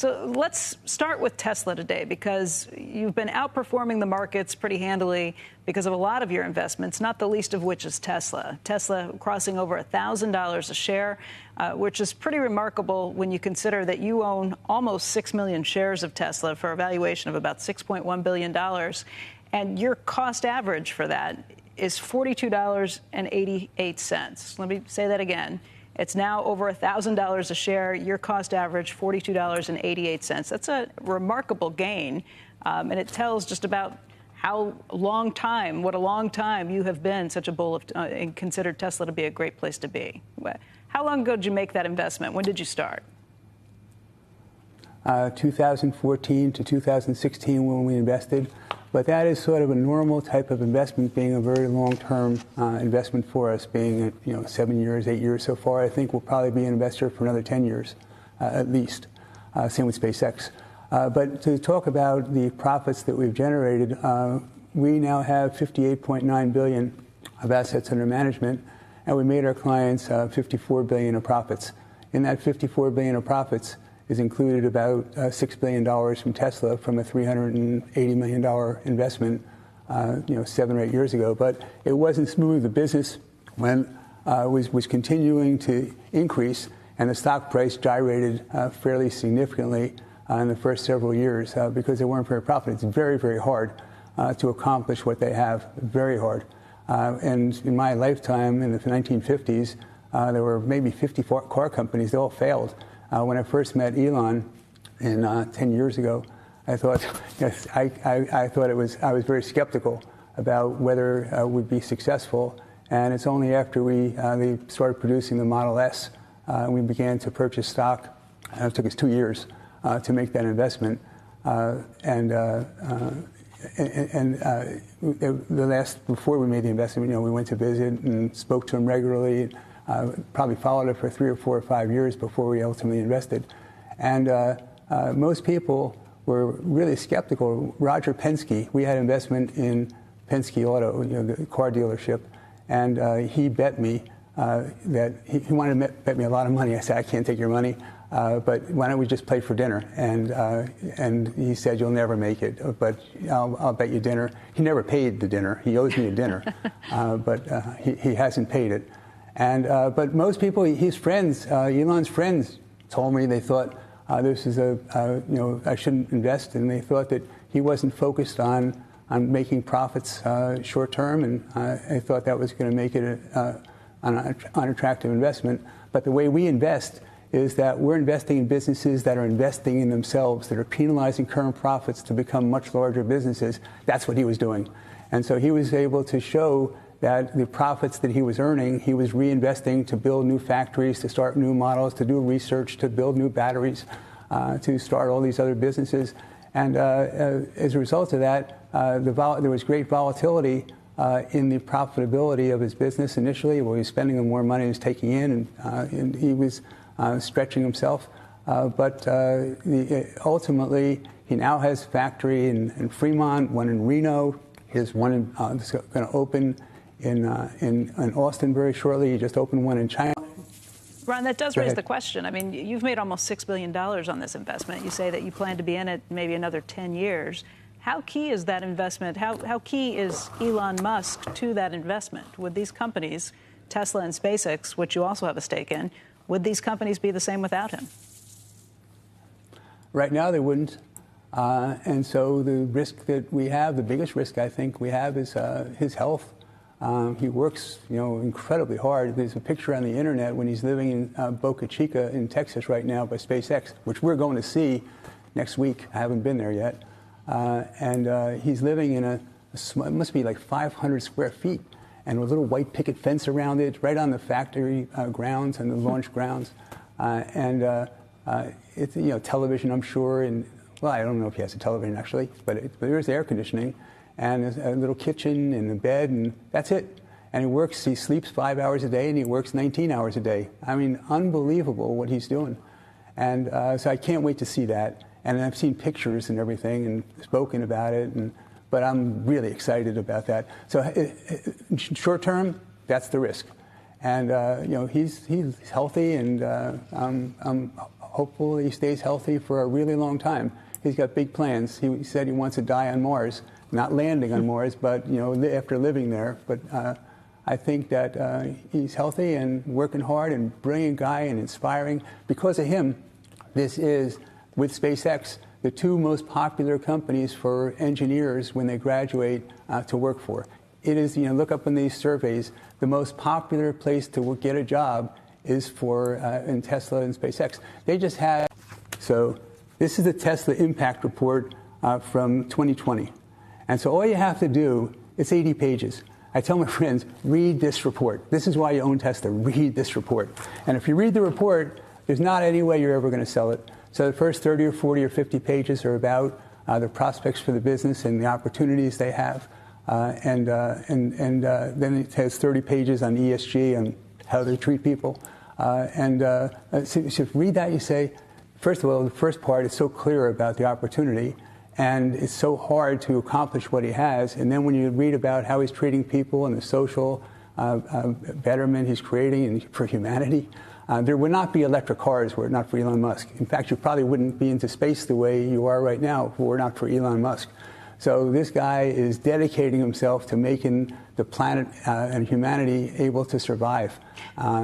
So let's start with Tesla today, because you've been outperforming the markets pretty handily because of a lot of your investments, not the least of which is Tesla. Tesla crossing over $1,000 a share, which is pretty remarkable when you consider that you own almost 6 million shares of Tesla for a valuation of about $6.1 billion. And your cost average for that is $42.88. Let me say that again. It's now over $1,000 a share. Your cost average, $42.88. That's a remarkable gain, and it tells just about what a long time you have been such a bull and considered Tesla to be a great place to be. How long ago did you make that investment? When did you start? 2014 to 2016 when we invested. But that is sort of a normal type of investment, being a very long-term investment for us, being 7 years, 8 years so far. I think we'll probably be an investor for another 10 years, at least. Same with SpaceX. But to talk about the profits that we've generated, we now have $58.9 billion of assets under management, and we made our clients $54 billion of profits. In that $54 billion of profits is included about $6 billion from Tesla, from a $380 million investment 7 or 8 years ago. But it wasn't smooth. The business was continuing to increase, and the stock price gyrated fairly significantly in the first several years because they weren't very profitable. It's very, very hard to accomplish what they have, very hard. And in my lifetime, in the 1950s, there were maybe 50 car companies. They all failed. When I first met Elon 10 years ago, I thought I was very skeptical about whether we'd be successful. And it's only after they started producing the Model S, we began to purchase stock. It took us 2 years to make that investment. Before we made the investment, we went to visit and spoke to him regularly. Probably followed it for 3 or 4 or 5 years before we ultimately invested. And most people were really skeptical. Roger Penske, we had investment in Penske Auto, the car dealership, and he bet me that he wanted to bet me a lot of money. I said, I can't take your money, but why don't we just play for dinner? And he said, you'll never make it, but I'll bet you dinner. He never paid the dinner. He owes me a dinner, but he hasn't paid it. And but most people, his friends, Elon's friends, told me they thought this is I shouldn't invest, and they thought that he wasn't focused on making profits short term, and I thought that was going to make it an unattractive investment. But the way we invest is that we're investing in businesses that are investing in themselves, that are penalizing current profits to become much larger businesses. That's what he was doing, and so he was able to show that the profits that he was earning, he was reinvesting to build new factories, to start new models, to do research, to build new batteries, to start all these other businesses. And as a result of that, there was great volatility in the profitability of his business initially, where he was spending more money he was taking in, and he was stretching himself. But ultimately, he now has a factory in Fremont, one in Reno. His one that's going to open in Austin very shortly. He just opened one in China. Ron, that does raise the question. I mean, you've made almost $6 billion on this investment. You say that you plan to be in it maybe another 10 years. How key is that investment? How key is Elon Musk to that investment? Would these companies, Tesla and SpaceX, which you also have a stake in, would these companies be the same without him? Right now, they wouldn't. And so the risk that we have, the biggest risk I think we have, is his health. He works, incredibly hard. There's a picture on the internet when he's living in Boca Chica in Texas right now by SpaceX, which we're going to see next week. I haven't been there yet. And he's living in it must be like 500 square feet, and a little white picket fence around it, right on the factory grounds and the launch grounds. It's, television, I'm sure. And, well, I don't know if he has a television, actually, but there's air conditioning. And there's a little kitchen and a bed, and that's it. And he sleeps 5 hours a day, and he works 19 hours a day. I mean, unbelievable what he's doing. And so I can't wait to see that. And I've seen pictures and everything and spoken about it, but I'm really excited about that. So short term, that's the risk. And, he's healthy, and I'm hopefully he stays healthy for a really long time. He's got big plans. He said he wants to die on Mars, not landing on Mars, but after living there. But I think that he's healthy and working hard and brilliant guy and inspiring. Because of him, this is, with SpaceX, the two most popular companies for engineers when they graduate to work for. It is, look up in these surveys, the most popular place to get a job is for in Tesla and SpaceX. They just had, so this is the Tesla Impact Report from 2020. And so all you have to do, it's 80 pages. I tell my friends, read this report. This is why you own Tesla. Read this report. And if you read the report, there's not any way you're ever going to sell it. So the first 30 or 40 or 50 pages are about the prospects for the business and the opportunities they have. And then it has 30 pages on ESG and how they treat people. So if you read that, you say, first of all, the first part is so clear about the opportunity, and it's so hard to accomplish what he has. And then when you read about how he's treating people and the social betterment he's creating for humanity, there would not be electric cars were it not for Elon Musk. In fact, you probably wouldn't be into space the way you are right now were it not for Elon Musk. So this guy is dedicating himself to making the planet and humanity able to survive.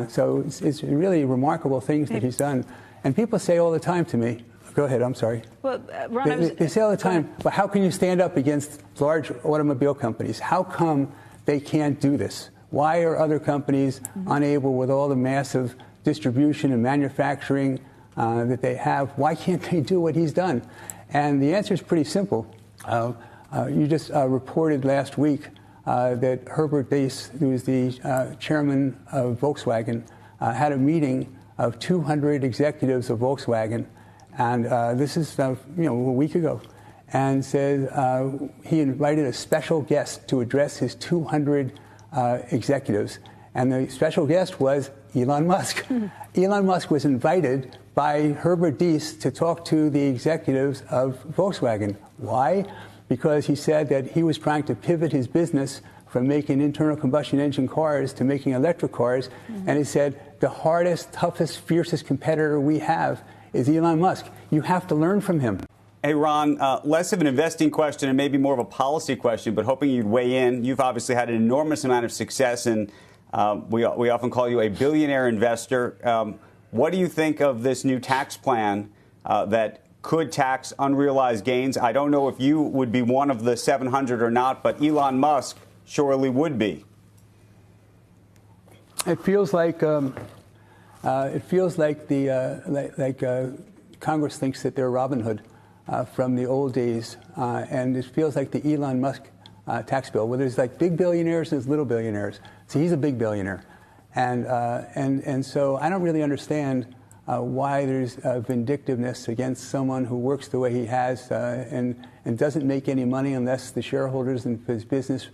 So it's really remarkable things that he's done. And people say all the time to me, go ahead, I'm sorry. Well, Ron, they say all the time, well, how can you stand up against large automobile companies? How come they can't do this? Why are other companies unable, with all the massive distribution and manufacturing that they have, why can't they do what he's done? And the answer is pretty simple. You just reported last week that Herbert Diess, who is the chairman of Volkswagen, had a meeting of 200 executives of Volkswagen, and this is a week ago, and said he invited a special guest to address his 200 executives, and the special guest was Elon Musk. Elon Musk was invited by Herbert Diess to talk to the executives of Volkswagen. Why? Because he said that he was trying to pivot his business from making internal combustion engine cars to making electric cars. And he said, the hardest, toughest, fiercest competitor we have is Elon Musk. You have to learn from him. Hey, Ron, less of an investing question and maybe more of a policy question, but hoping you'd weigh in. You've obviously had an enormous amount of success, and we often call you a billionaire investor. What do you think of this new tax plan that could tax unrealized gains? I don't know if you would be one of the 700 or not, but Elon Musk surely would be. It feels like Congress thinks that they're Robin Hood from the old days, and it feels like the Elon Musk tax bill, where there's like big billionaires and there's little billionaires. So he's a big billionaire, and so I don't really understand why there's vindictiveness against someone who works the way he has and doesn't make any money unless the shareholders in his business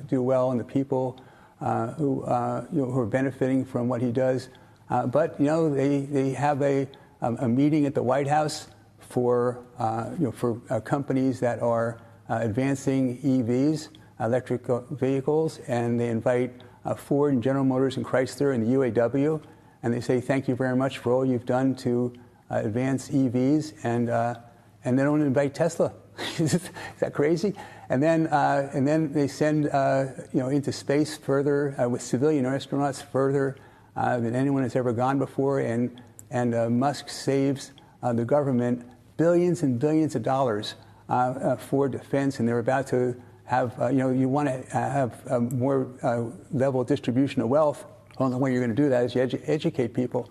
do well and the people who are benefiting from what he does. But they have a meeting at the White House for companies that are advancing EVs, electric vehicles, and they invite Ford and General Motors and Chrysler and the UAW. And they say, thank you very much for all you've done to advance EVs, and they don't invite Tesla. Is that crazy? And then they send into space further with civilian astronauts further than anyone has ever gone before. And Musk saves the government billions and billions of dollars for defense, and they're about to have you want to have a more level distribution of wealth. The only way you're going to do that is you educate people.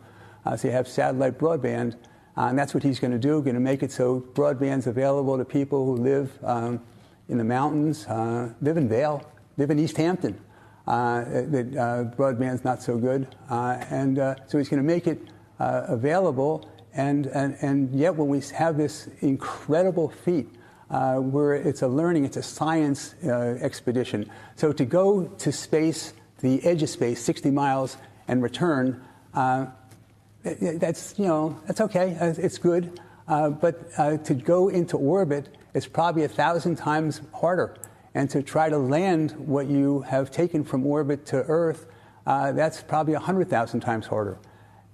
So you have satellite broadband, and that's what he's going to do, going to make it so broadband's available to people who live in the mountains, live in Vail, live in East Hampton. Broadband's not so good. So he's going to make it available, and yet when we have this incredible feat, where it's a science expedition. So to go to space, the edge of space, 60 miles, and return, that's okay. It's good. But to go into orbit is probably 1,000 times harder. And to try to land what you have taken from orbit to Earth, that's probably 100,000 times harder.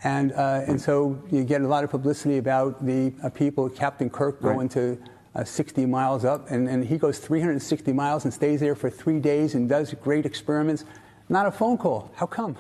And so you get a lot of publicity about the people, Captain Kirk, going to 60 miles up, and he goes 360 miles and stays there for 3 days and does great experiments. Not a phone call. How come?